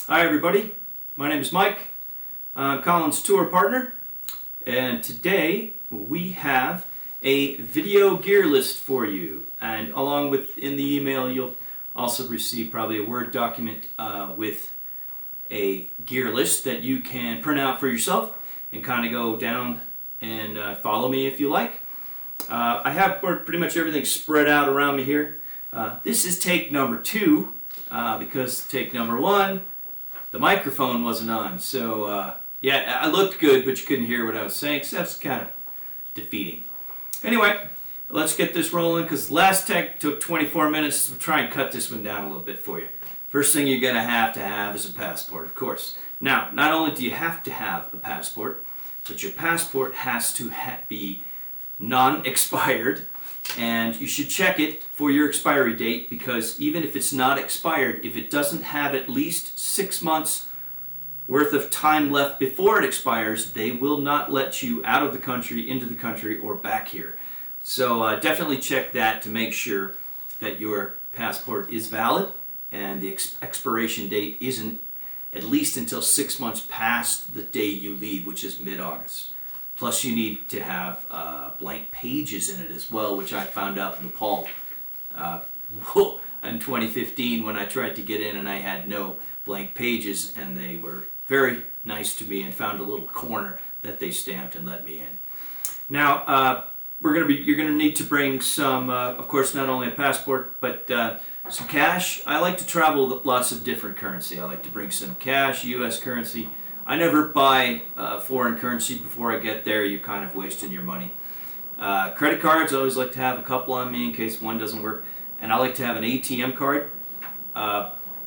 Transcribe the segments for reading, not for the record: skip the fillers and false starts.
Hi everybody, my name is Mike. I'm Colin's tour partner, and today we have a video gear list for you, and along with in the email you'll also receive probably a Word document with a gear list that you can print out for yourself and kind of go down and follow me if you like. I have pretty much everything spread out around me here. This is take number 2 because take number 1 the microphone wasn't on, so yeah, I looked good, but you couldn't hear what I was saying, so that's kind of defeating. Anyway, let's get this rolling, because last tech took 24 minutes. We'll try and cut this one down a little bit for you. First thing you're going to have is a passport, of course. Now, not only do you have to have a passport, but your passport has to be non-expired, and you should check it for your expiry date, because even if it's not expired, if it doesn't have at least 6 months worth of time left before it expires, they will not let you out of the country, into the country, or back here. So definitely check that to make sure that your passport is valid and the expiration date isn't at least until 6 months past the day you leave, which is mid-August. Plus you need to have blank pages in it as well, which I found out in Nepal in 2015 when I tried to get in and I had no blank pages, and they were very nice to me and found a little corner that they stamped and let me in. Now you're gonna need to bring some, of course, not only a passport but some cash. I like to travel with lots of different currency. I like to bring some cash, U.S. currency. I never buy foreign currency before I get there. You're kind of wasting your money. Credit cards, I always like to have a couple on me in case one doesn't work. And I like to have an ATM card.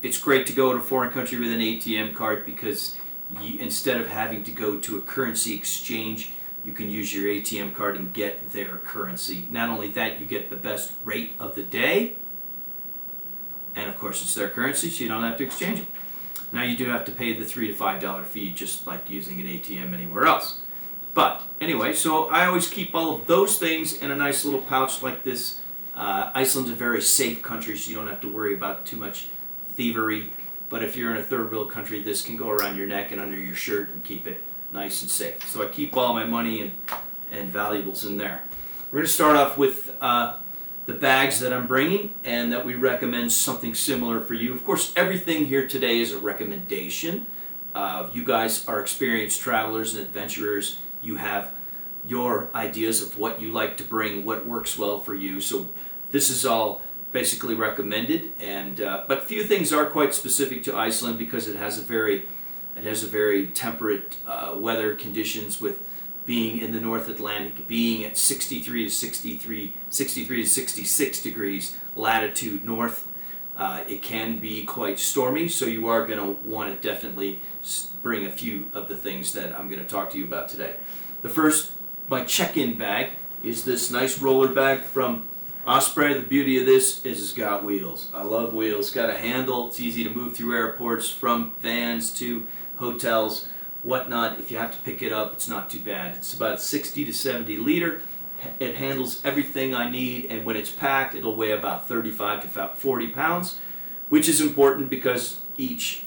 It's great to go to a foreign country with an ATM card because instead of having to go to a currency exchange, you can use your ATM card and get their currency. Not only that, you get the best rate of the day. And of course, it's their currency, so you don't have to exchange it. Now you do have to pay the $3 to $5 fee, just like using an ATM anywhere else. But anyway, so I always keep all of those things in a nice little pouch like this. Iceland's a very safe country, so you don't have to worry about too much thievery. But if you're in a third world country, this can go around your neck and under your shirt and keep it nice and safe. So I keep all my money and valuables in there. We're going to start off with the bags that I'm bringing, and that we recommend something similar for you. Of course, everything here today is a recommendation. You guys are experienced travelers and adventurers. You have your ideas of what you like to bring, what works well for you. So this is all basically recommended, and but few things are quite specific to Iceland because it has a very temperate weather conditions, with being in the North Atlantic, being at 63 to 66 degrees latitude north. It can be quite stormy, so you are going to want to definitely bring a few of the things that I'm going to talk to you about today. The first, my check-in bag, is this nice roller bag from Osprey. The beauty of this is it's got wheels. I love wheels. It's got a handle. It's easy to move through airports, from vans to hotels, whatnot. If you have to pick it up, it's not too bad. It's about 60 to 70 liter. It handles everything I need, and when it's packed, it'll weigh about 35 to about 40 pounds, which is important because each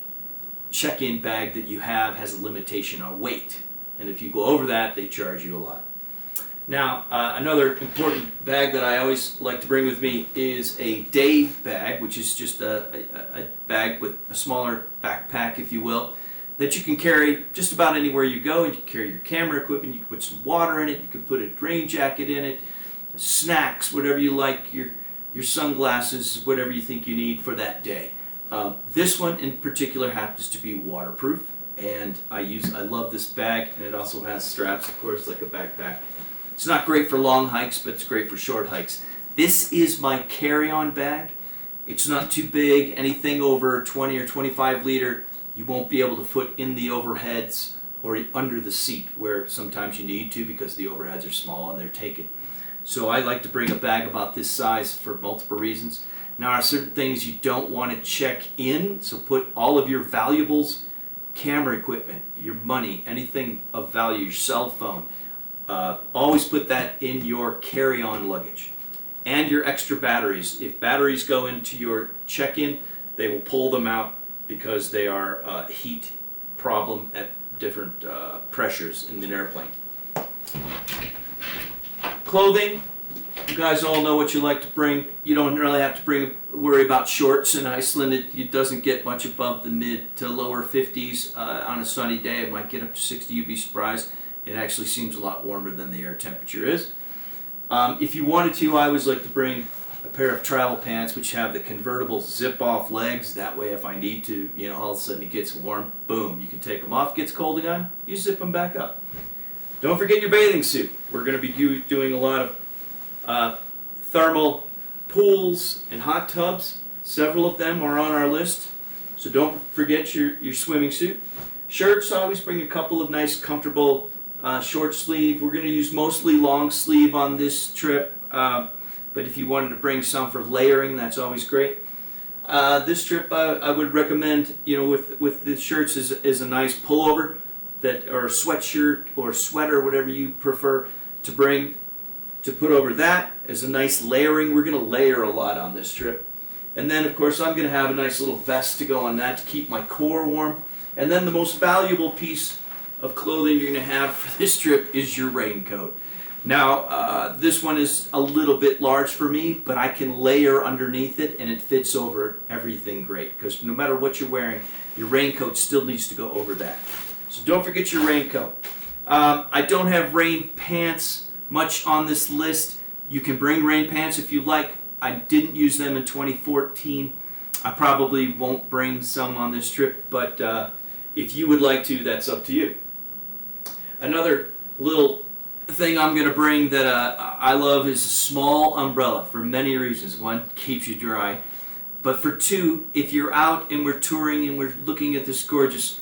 check-in bag that you have has a limitation on weight, and if you go over that, they charge you a lot. Now, another important bag that I always like to bring with me is a day bag, which is just a bag with a smaller backpack, if you will, that you can carry just about anywhere you go. And you can carry your camera equipment, you can put some water in it, you can put a rain jacket in it, snacks, whatever you like, your sunglasses, whatever you think you need for that day. This one in particular happens to be waterproof, and I love this bag, and it also has straps, of course, like a backpack. It's not great for long hikes, but it's great for short hikes. This is my carry-on bag. It's not too big. Anything over 20 or 25 liter, you won't be able to put in the overheads or under the seat, where sometimes you need to because the overheads are small and they're taken. So I like to bring a bag about this size for multiple reasons. Now, there are certain things you don't want to check in, so put all of your valuables, camera equipment, your money, anything of value, your cell phone, always put that in your carry-on luggage. And your extra batteries. If batteries go into your check-in, they will pull them out because they are a heat problem at different pressures in an airplane. Clothing, you guys all know what you like to bring. You don't really have to worry about shorts in Iceland. It doesn't get much above the mid to lower 50s. On a sunny day it might get up to 60. You'd be surprised. It actually seems a lot warmer than the air temperature is. If you wanted to, I always like to bring a pair of travel pants which have the convertible zip-off legs. That way if I need to, all of a sudden it gets warm, boom, you can take them off. Gets cold again, you zip them back up. Don't forget your bathing suit. We're going to be doing a lot of thermal pools and hot tubs. Several of them are on our list, so don't forget your swimming suit. Shirts, I always bring a couple of nice, comfortable short sleeve. We're going to use mostly long sleeve on this trip, but if you wanted to bring some for layering, that's always great. This trip, I would recommend, with the shirts, is a nice pullover or sweatshirt or sweater, whatever you prefer, to bring to put over that as a nice layering. We're going to layer a lot on this trip. And then, of course, I'm going to have a nice little vest to go on that to keep my core warm. And then the most valuable piece of clothing you're going to have for this trip is your raincoat. Now, this one is a little bit large for me, but I can layer underneath it and it fits over everything great. Because no matter what you're wearing, your raincoat still needs to go over that. So don't forget your raincoat. I don't have rain pants much on this list. You can bring rain pants if you like. I didn't use them in 2014. I probably won't bring some on this trip, but if you would like to, that's up to you. Another little thing I'm going to bring that I love is a small umbrella for many reasons. One, keeps you dry. But for two, if you're out and we're touring and we're looking at this gorgeous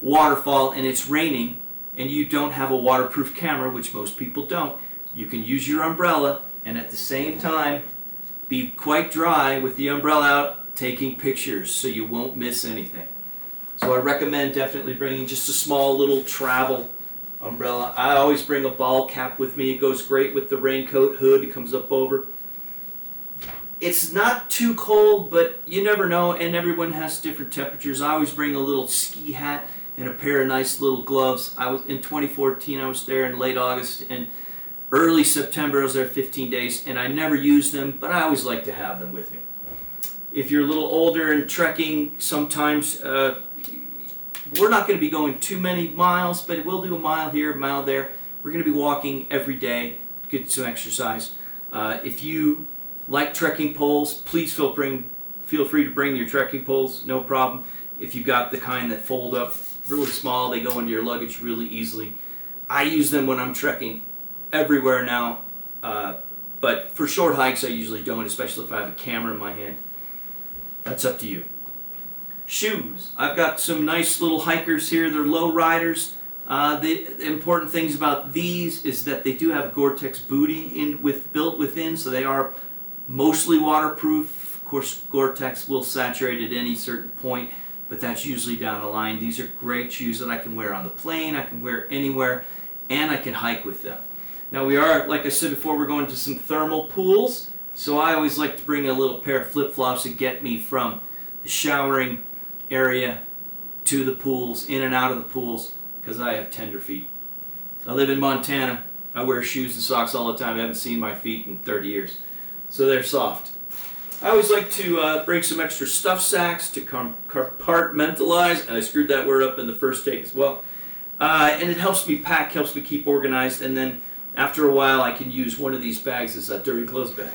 waterfall and it's raining and you don't have a waterproof camera, which most people don't, you can use your umbrella and at the same time be quite dry with the umbrella out taking pictures so you won't miss anything. So I recommend definitely bringing just a small little travel umbrella. I always bring a ball cap with me. It goes great with the raincoat hood. It comes up over. It's not too cold, but you never know, and everyone has different temperatures. I always bring a little ski hat and a pair of nice little gloves. In 2014, I was there in late August, and early September I was there 15 days, and I never used them, but I always like to have them with me. If you're a little older and trekking, sometimes we're not going to be going too many miles, but we'll do a mile here, a mile there. We're going to be walking every day, get some exercise. If you like trekking poles, please feel free to bring your trekking poles, no problem. If you got the kind that fold up really small, they go into your luggage really easily. I use them when I'm trekking everywhere now, but for short hikes I usually don't, especially if I have a camera in my hand. That's up to you. Shoes. I've got some nice little hikers here. They're low riders. The important things about these is that they do have Gore-Tex booty built within, so they are mostly waterproof. Of course, Gore-Tex will saturate at any certain point, but that's usually down the line. These are great shoes that I can wear on the plane, I can wear anywhere, and I can hike with them. Now we are, like I said before, we're going to some thermal pools, so I always like to bring a little pair of flip-flops to get me from the showering area to the pools, in and out of the pools, because I have tender feet. I live in Montana. I wear shoes and socks all the time. I haven't seen my feet in 30 years. So they're soft. I always like to bring some extra stuff sacks to compartmentalize, and I screwed that word up in the first take as well. And it helps me pack, helps me keep organized, and then after a while I can use one of these bags as a dirty clothes bag.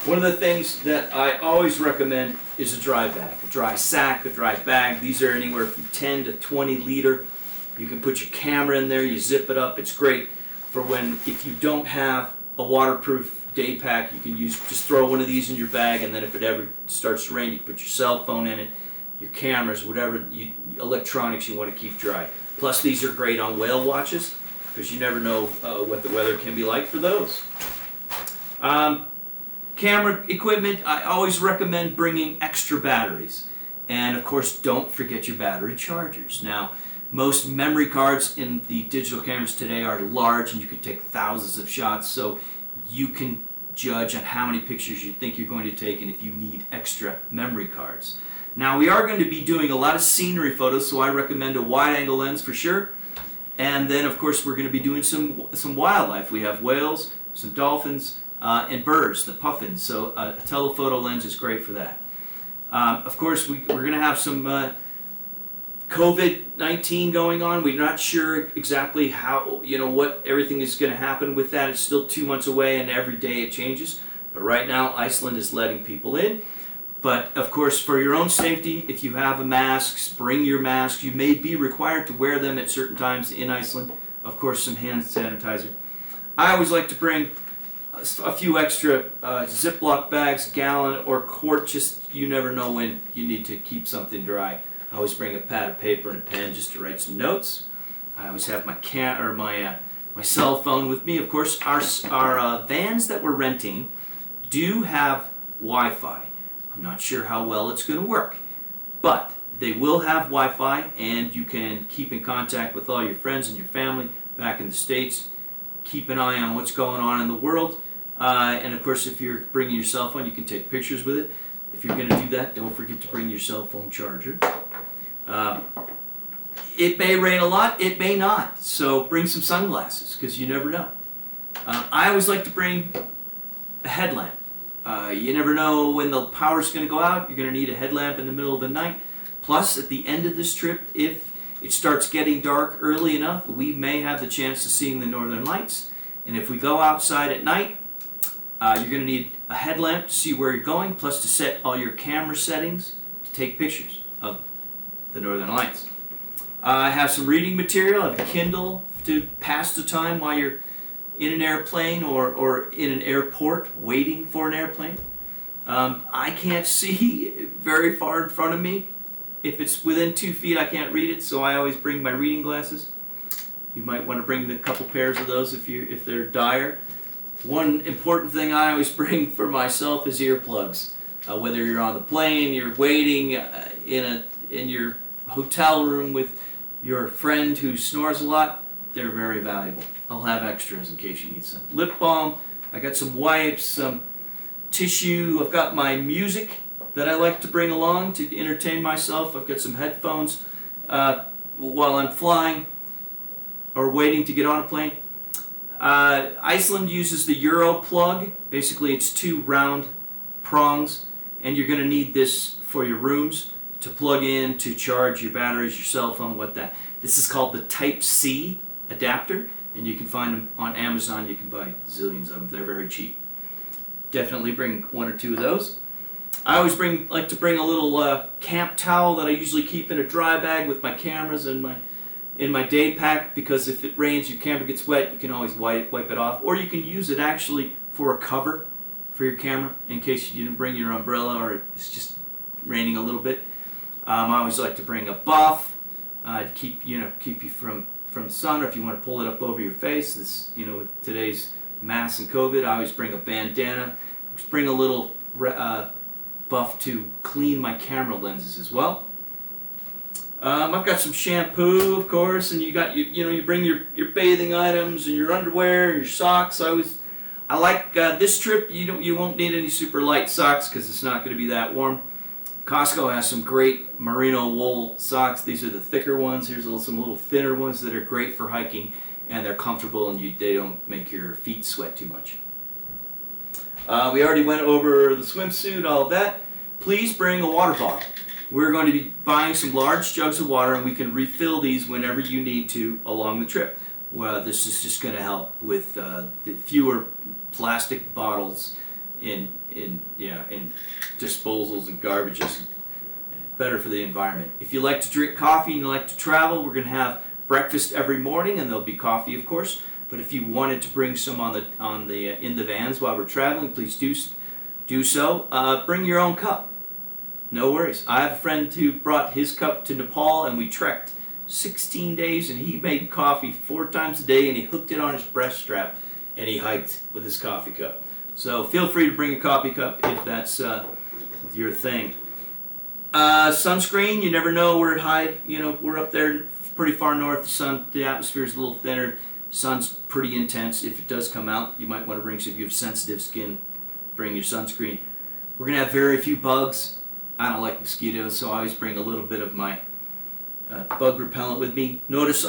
One of the things that I always recommend is a dry bag, a dry sack, a dry bag. These are anywhere from 10 to 20 liter. You can put your camera in there, you zip it up. It's great for if you don't have a waterproof day pack, you can just throw one of these in your bag, and then if it ever starts to rain, you can put your cell phone in it, your cameras, whatever electronics you want to keep dry. Plus these are great on whale watches, because you never know what the weather can be like for those. Camera equipment, I always recommend bringing extra batteries. And of course, don't forget your battery chargers. Now, most memory cards in the digital cameras today are large and you can take thousands of shots, so you can judge on how many pictures you think you're going to take and if you need extra memory cards. Now we are going to be doing a lot of scenery photos, so I recommend a wide-angle lens for sure. And then, of course, we're going to be doing some wildlife. We have whales, some dolphins, and birds, the puffins. So a telephoto lens is great for that. Of course, we're going to have some COVID-19 going on. We're not sure exactly how, what everything is going to happen with that. It's still 2 months away, and every day it changes. But right now, Iceland is letting people in. But of course, for your own safety, if you have a mask, bring your mask. You may be required to wear them at certain times in Iceland. Of course, some hand sanitizer. I always like to bring a few extra Ziploc bags, gallon or quart. Just you never know when you need to keep something dry. I always bring a pad of paper and a pen just to write some notes. I always have my my cell phone with me. Of course, our vans that we're renting do have Wi-Fi. I'm not sure how well it's going to work, but they will have Wi-Fi, and you can keep in contact with all your friends and your family back in the States. Keep an eye on what's going on in the world, and of course, if you're bringing your cell phone, you can take pictures with it. If you're going to do that, don't forget to bring your cell phone charger. It may rain a lot, it may not, so bring some sunglasses, because you never know. I always like to bring a headlamp. You never know when the power's going to go out. You're going to need a headlamp in the middle of the night. Plus, at the end of this trip, if it starts getting dark early enough, we may have the chance of seeing the northern lights. And if we go outside at night, you're going to need a headlamp to see where you're going, plus to set all your camera settings to take pictures of the northern lights. I have some reading material. I have a Kindle to pass the time while you're in an airplane or in an airport waiting for an airplane. I can't see very far in front of me. If it's within 2 feet, I can't read it, so I always bring my reading glasses. You might want to bring a couple pairs of those if they're dire. One important thing I always bring for myself is earplugs. Whether you're on the plane, you're waiting in your hotel room with your friend who snores a lot, they're very valuable. I'll have extras in case you need some. Lip balm, I got some wipes, some tissue. I've got my music that I like to bring along to entertain myself. I've got some headphones while I'm flying or waiting to get on a plane. Iceland uses the Euro plug. Basically, it's 2 round prongs, and you're going to need this for your rooms to plug in, to charge your batteries, your cell phone, This is called the Type-C adapter, and you can find them on Amazon. You can buy zillions of them. They're very cheap. Definitely bring 1 or 2 of those. I always like to bring a little camp towel that I usually keep in a dry bag with my cameras and in my day pack, because if it rains, your camera gets wet, you can always wipe it off, or you can use it actually for a cover for your camera in case you didn't bring your umbrella or it's just raining a little bit. I always like to bring a buff to keep you from the sun, or if you want to pull it up over your face. With today's masks and COVID, I always bring a bandana. I always bring a little buff to clean my camera lenses as well. I've got some shampoo, of course, and you bring your bathing items and your underwear and your socks. I like this trip. You won't need any super light socks because it's not going to be that warm. Costco has some great merino wool socks. These are the thicker ones. Here's some little thinner ones that are great for hiking, and they're comfortable, and they don't make your feet sweat too much. We already went over the swimsuit, all of that. Please bring a water bottle. We're going to be buying some large jugs of water, and we can refill these whenever you need to along the trip. Well, this is just going to help with the fewer plastic bottles in disposals and garbages. Better for the environment. If you like to drink coffee and you like to travel, we're going to have breakfast every morning, and there'll be coffee, of course. But if you wanted to bring some in the vans while we're traveling, please do so. Bring your own cup. No worries. I have a friend who brought his cup to Nepal, and we trekked 16 days, and he made coffee 4 times a day, and he hooked it on his breast strap, and he hiked with his coffee cup. So feel free to bring a coffee cup if that's your thing. Sunscreen, you never know where it hide. We're up there pretty far north. The atmosphere is a little thinner. Sun's pretty intense. If it does come out, you might want to bring, so if you have sensitive skin, bring your sunscreen. We're going to have very few bugs. I don't like mosquitoes, so I always bring a little bit of my bug repellent with me. Notice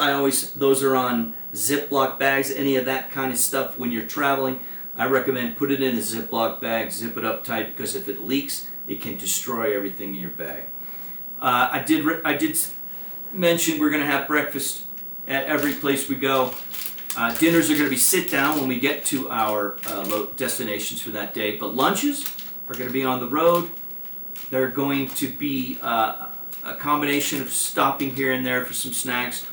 those are on Ziploc bags, any of that kind of stuff. When you're traveling, I recommend put it in a Ziploc bag, zip it up tight, because if it leaks, it can destroy everything in your bag. I did mention we're going to have breakfast at every place we go. Dinners are going to be sit down when we get to our destinations for that day, but lunches are going to be on the road. They're going to be a combination of stopping here and there for some snacks.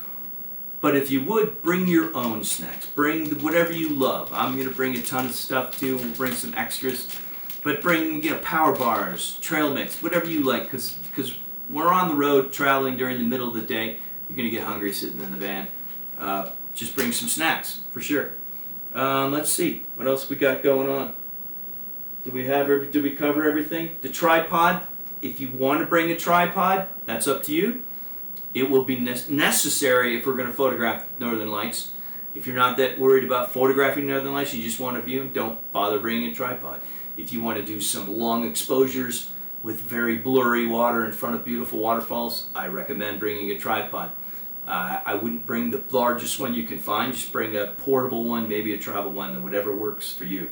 But if you would, bring your own snacks. Bring whatever you love. I'm going to bring a ton of stuff too. We'll bring some extras. But bring, power bars, trail mix, whatever you like, because we're on the road traveling during the middle of the day. You're going to get hungry sitting in the van. Just bring some snacks, for sure. Let's see. What else we got going on? Did we cover everything? The tripod, if you want to bring a tripod, that's up to you. It will be necessary if we're going to photograph Northern Lights. If you're not that worried about photographing Northern Lights, you just want to view them, don't bother bringing a tripod. If you want to do some long exposures with very blurry water in front of beautiful waterfalls, I recommend bringing a tripod. I wouldn't bring the largest one you can find, just bring a portable one, maybe a travel one, whatever works for you.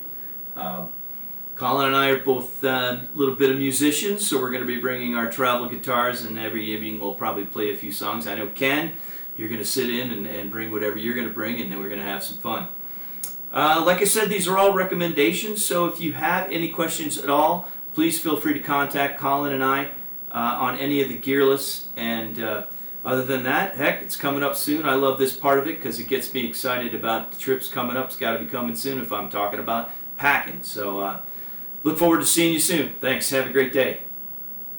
Colin and I are both a little bit of musicians, so we're going to be bringing our travel guitars, and every evening we'll probably play a few songs. I know Ken, you're going to sit in and bring whatever you're going to bring, and then we're going to have some fun. Like I said, these are all recommendations, so if you have any questions at all, please feel free to contact Colin and I on any of the gear lists. And other than that, heck, it's coming up soon. I love this part of it because it gets me excited about the trips coming up. It's got to be coming soon if I'm talking about packing. So look forward to seeing you soon. Thanks. Have a great day.